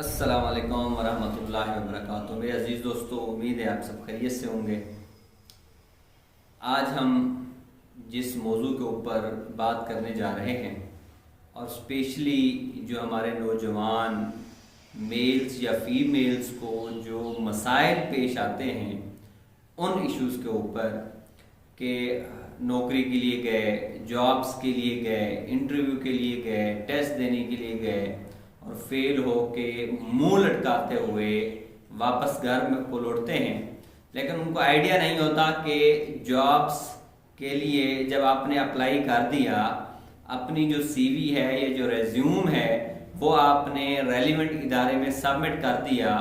अस्सलाम वालेकुम वरहमतुल्लाहि वबरकातुहू। मेरे अजीज़ दोस्तों, उम्मीद है आप सब खैरियत से होंगे। आज हम जिस मौजू के ऊपर बात करने जा रहे हैं और स्पेशली जो हमारे नौजवान मेल्स या फीमेल्स को जो मसाइल पेश आते हैं उन इश्यूज़ के ऊपर कि नौकरी के लिए गए, जॉब्स के लिए गए, इंटरव्यू के लिए गए, टेस्ट देने के लिए गए और फेल हो के मुंह लटकाते हुए वापस घर में को लौटते हैं, लेकिन उनको आइडिया नहीं होता कि जॉब्स के लिए जब आपने अप्लाई कर दिया, अपनी जो सीवी है या जो रेज्यूम है वो आपने रेलिवेंट इदारे में सबमिट कर दिया,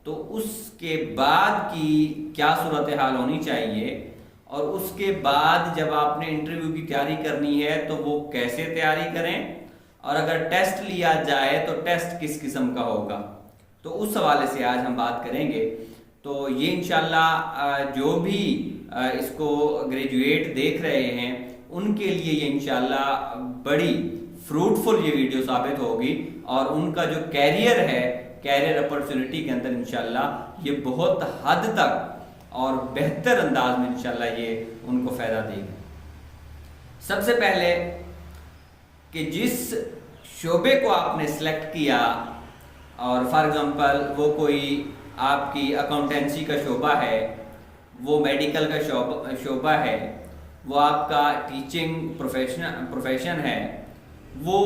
तो उसके बाद की क्या सूरत हाल होनी चाहिए और उसके बाद जब आपने इंटरव्यू की तैयारी करनी है तो वो कैसे तैयारी करें, और अगर टेस्ट लिया जाए तो टेस्ट किस किस्म का होगा। तो उस हवाले से आज हम बात करेंगे। तो ये इंशाल्लाह जो भी इसको ग्रेजुएट देख रहे हैं उनके लिए ये इंशाल्लाह बड़ी फ्रूटफुल ये वीडियो साबित होगी और उनका जो कैरियर है, कैरियर अपॉर्चुनिटी के अंदर इंशाल्लाह ये बहुत हद तक और बेहतर अंदाज में इंशाल्लाह ये उनको फ़ायदा देगी। सबसे पहले कि जिस शोबे को आपने सेलेक्ट किया, और फॉर एग्जांपल वो कोई आपकी अकाउंटेंसी का शोबा है, वो मेडिकल का शोबा है, वो आपका टीचिंग प्रोफेशन है, वो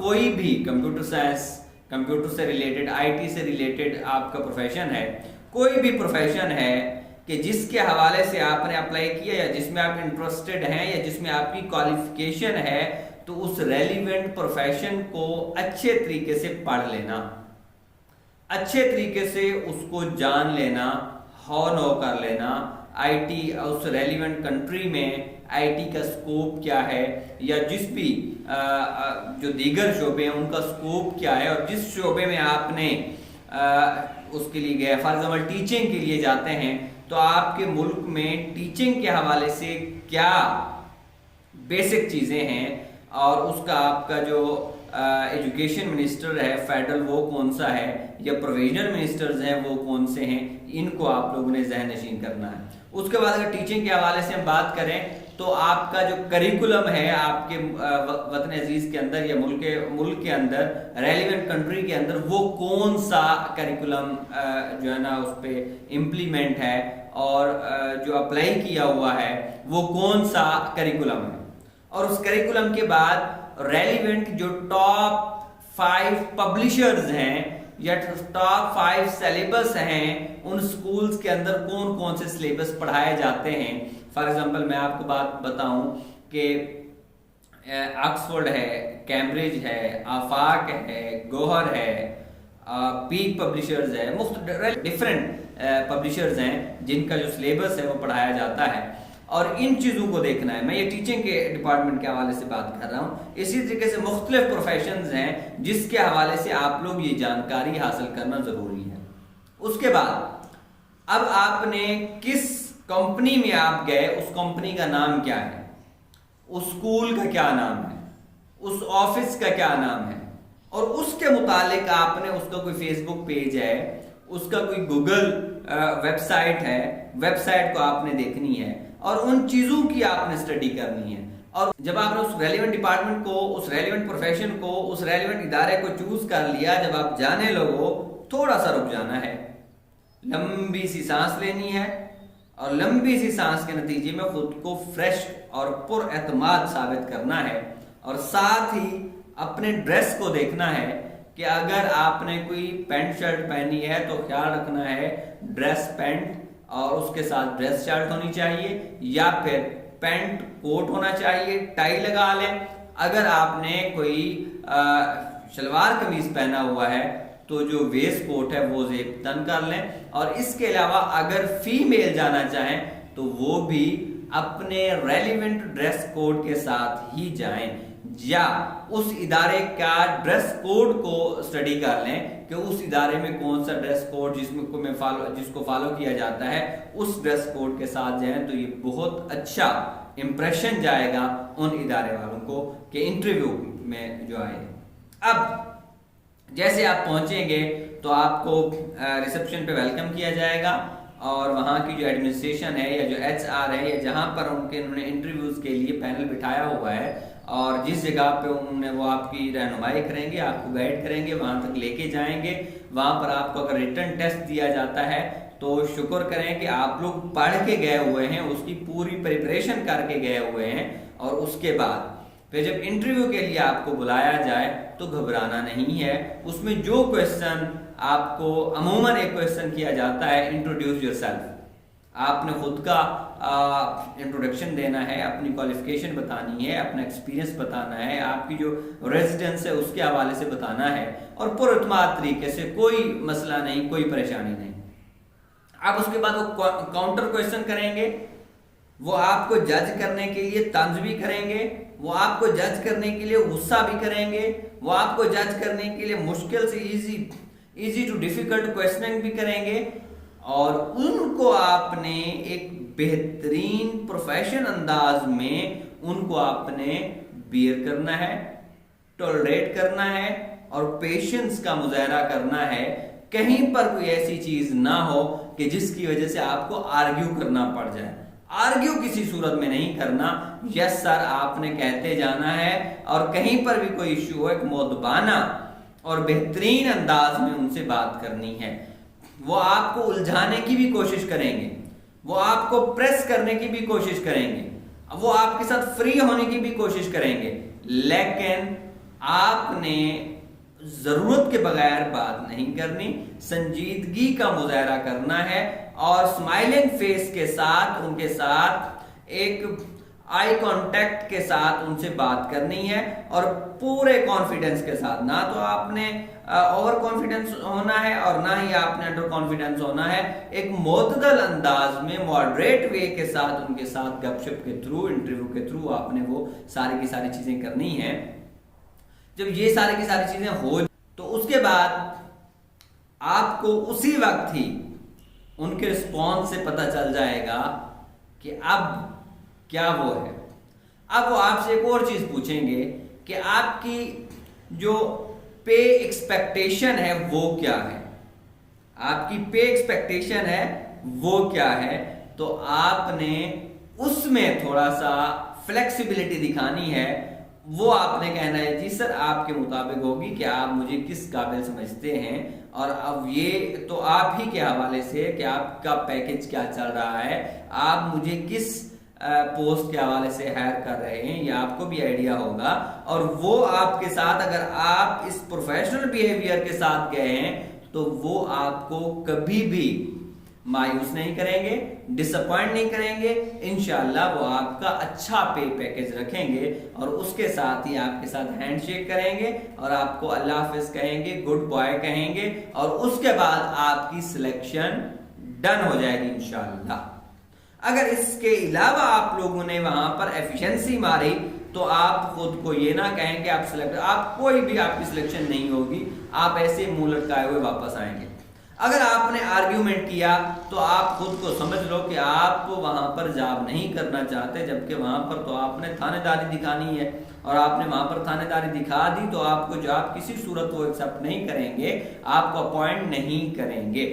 कोई भी कंप्यूटर साइंस, कंप्यूटर से रिलेटेड, आईटी से रिलेटेड आपका प्रोफेशन है, कोई भी प्रोफेशन है कि जिसके हवाले से आपने अप्लाई किया या जिसमें आप इंटरेस्टेड हैं या जिसमें आपकी क्वालिफिकेशन है, तो उस रेलिवेंट प्रोफेशन को अच्छे तरीके से पढ़ लेना, अच्छे तरीके से उसको जान लेना, नो कर लेना। आईटी, उस रेलिवेंट कंट्री में आईटी का स्कोप क्या है या जिस भी जो दीगर शोबे हैं उनका स्कोप क्या है, और जिस शोबे में आपने उसके लिए गए, फॉर एग्जाम्पल टीचिंग के लिए जाते हैं, तो आपके मुल्क में टीचिंग के हवाले से क्या बेसिक चीज़ें हैं और उसका आपका जो एजुकेशन मिनिस्टर है फेडरल वो कौन सा है या प्रोविजनल मिनिस्टर्स हैं वो कौन से हैं, इनको आप लोगों ने जहन नशीन करना है। उसके बाद अगर टीचिंग के हवाले से हम बात करें तो आपका जो करिकुलम है आपके वतन अजीज के अंदर या मुल्क के अंदर, रेलिवेंट कंट्री के अंदर, वो कौन सा करिकुलम जो है ना उस पर इम्प्लीमेंट है और जो अप्लाई किया हुआ है वो कौन सा करिकुलम है। और उस करिकुलम के बाद रेलिवेंट जो टॉप 5 पब्लिशर्स हैं या टॉप 5 सिलेबस हैं, उन स्कूल्स के अंदर कौन कौन से सिलेबस पढ़ाए जाते हैं। फॉर एग्जांपल मैं आपको बात बताऊं कि ऑक्सफोर्ड है, कैम्ब्रिज है, आफाक है, गोहर है, पीक पब्लिशर्स है, मुख्तलिफ डिफरेंट पब्लिशर्स हैं जिनका जो सिलेबस है वो पढ़ाया जाता है, और इन चीज़ों को देखना है। मैं ये टीचिंग के डिपार्टमेंट के हवाले से बात कर रहा हूँ। इसी तरीके से मुख्तलिफ प्रोफेशंस हैं जिसके हवाले से आप लोग ये जानकारी हासिल करना ज़रूरी है। उसके बाद अब आपने किस कंपनी में आप गए, उस कंपनी का नाम क्या है, उस स्कूल का क्या नाम है, उस ऑफिस का क्या नाम है, और उसके मुतालिक आपने उसका कोई फेसबुक पेज है, उसका कोई गूगल वेबसाइट है, वेबसाइट को आपने देखनी है और उन चीज़ों की आपने स्टडी करनी है। और जब आपने उस रेलिवेंट डिपार्टमेंट को, उस रेलिवेंट प्रोफेशन को, उस रेलिवेंट इदारे को चूज कर लिया, जब आप जाने लगो थोड़ा सा रुक जाना है, लंबी सी सांस लेनी है और लंबी सी सांस के नतीजे में खुद को फ्रेश और पुरएतमाद साबित करना है। और साथ ही अपने ड्रेस को देखना है कि अगर आपने कोई पैंट शर्ट पहनी है तो ख्याल रखना है ड्रेस पैंट और उसके साथ ड्रेस शर्ट होनी चाहिए, या फिर पैंट कोट होना चाहिए, टाई लगा लें। अगर आपने कोई शलवार कमीज पहना हुआ है तो जो वेस्ट कोट है वो जेब तन कर लें। और इसके अलावा अगर फीमेल जाना चाहें तो वो भी अपने रेलिवेंट ड्रेस कोड के साथ ही जाएं, या उस इदारे का ड्रेस कोड को स्टडी कर लें कि उस इदारे में कौन सा ड्रेस कोड जिसको फॉलो किया जाता है, उस ड्रेस कोड के साथ जाएं, तो ये बहुत अच्छा इंप्रेशन जाएगा उन इदारे वालों को कि इंटरव्यू में जो आए। अब जैसे आप पहुंचेंगे तो आपको रिसेप्शन पे वेलकम किया जाएगा और वहाँ की जो एडमिनिस्ट्रेशन है या जो HR है या जहाँ पर उन्होंने इंटरव्यूज के लिए पैनल बिठाया हुआ है और जिस जगह पे उन्होंने वो आपकी रहनुमाई करेंगे, आपको गाइड करेंगे, वहाँ तक लेके जाएंगे। वहाँ पर आपको अगर रिटर्न टेस्ट दिया जाता है तो शुक्र करें कि आप लोग पढ़ के गए हुए हैं, उसकी पूरी प्रिपरेशन करके गए हुए हैं। और उसके बाद फिर जब इंटरव्यू के लिए आपको बुलाया जाए तो घबराना नहीं है। उसमें जो क्वेश्चन आपको अमूमन एक क्वेश्चन किया जाता है, इंट्रोड्यूस योरसेल्फ। आपने खुद का इंट्रोडक्शन देना है, अपनी क्वालिफिकेशन बतानी है, अपना एक्सपीरियंस बताना है, आपकी जो रेजिडेंस है उसके हवाले से बताना है और पुरअतमाद तरीके से, कोई मसला नहीं, कोई परेशानी नहीं। अब उसके बाद वो काउंटर क्वेश्चन करेंगे, वो आपको जज करने के लिए तंज भी करेंगे, वो आपको जज करने के लिए गुस्सा भी करेंगे, वो आपको जज करने के लिए मुश्किल से इजी टू डिफिकल्ट क्वेश्चनिंग भी करेंगे। और उनको आपने एक बेहतरीन प्रोफेशनल अंदाज में उनको आपने बियर करना है, टॉलरेट करना है और पेशेंस का मुजाहरा करना है। कहीं पर कोई ऐसी चीज ना हो कि जिसकी वजह से आपको आर्ग्यू करना पड़ जाए। आर्ग्यू किसी सूरत में नहीं करना, यस सर आपने कहते जाना है। और कहीं पर भी कोई इश्यू हो, एक मुद्दबाना और बेहतरीन अंदाज में उनसे बात करनी है। वो आपको उलझाने की भी कोशिश करेंगे, वो आपको प्रेस करने की भी कोशिश करेंगे, वो आपके साथ फ्री होने की भी कोशिश करेंगे, लेकिन आपने जरूरत के बगैर बात नहीं करनी, संजीदगी का मुजाहरा करना है और स्माइलिंग फेस के साथ उनके साथ एक आई कांटेक्ट के साथ उनसे बात करनी है और पूरे कॉन्फिडेंस के साथ। ना तो आपने ओवर कॉन्फिडेंस होना है और ना ही आपने अंडर कॉन्फिडेंस होना है। एक मोतदल अंदाज में, मॉडरेट वे के साथ उनके साथ गपशप के थ्रू, इंटरव्यू के थ्रू आपने वो सारी की सारी चीजें करनी है। जब ये सारी की सारी चीजें हो तो उसके बाद आपको उसी वक्त ही उनके रिस्पॉन्स से पता चल जाएगा कि अब क्या वो है। अब वो आपसे एक और चीज पूछेंगे कि आपकी जो पे एक्सपेक्टेशन है वो क्या है, आपकी पे एक्सपेक्टेशन है वो क्या है। तो आपने उसमें थोड़ा सा फ्लेक्सिबिलिटी दिखानी है। वो आपने कहना है जी सर आपके मुताबिक होगी कि आप मुझे किस काबिल समझते हैं और अब ये तो आप ही के हवाले से कि आपका पैकेज क्या चल रहा है, आप मुझे किस पोस्ट के हवाले से हायर कर रहे हैं, ये आपको भी आइडिया होगा। और वो आपके साथ, अगर आप इस प्रोफेशनल बिहेवियर के साथ गए हैं तो वो आपको कभी भी मायूस नहीं करेंगे, डिसअपॉइंट नहीं करेंगे। इंशाल्लाह वो आपका अच्छा पे पैकेज रखेंगे और उसके साथ ही आपके साथ हैंडशेक करेंगे और आपको अल्लाह हाफिज कहेंगे, गुड बॉय कहेंगे और उसके बाद आपकी सिलेक्शन डन हो जाएगी इंशाल्लाह। अगर इसके अलावा आप लोगों ने वहां पर एफिशिएंसी मारी तो आप खुद को ये ना कहें कि आप सिलेक्ट, आप कोई भी आपकी सिलेक्शन नहीं होगी, आप ऐसे मुंह लटकाए हुए वापस आएंगे। अगर आपने आर्ग्यूमेंट किया तो आप खुद को समझ लो कि आप वहां पर जॉब नहीं करना चाहते, जबकि वहां पर तो आपने थानेदारी दिखानी है और आपने वहां पर थानेदारी दिखा दी तो आपको जॉब किसी सूरत वो एक्सेप्ट नहीं करेंगे, आपको अपॉइंट नहीं करेंगे।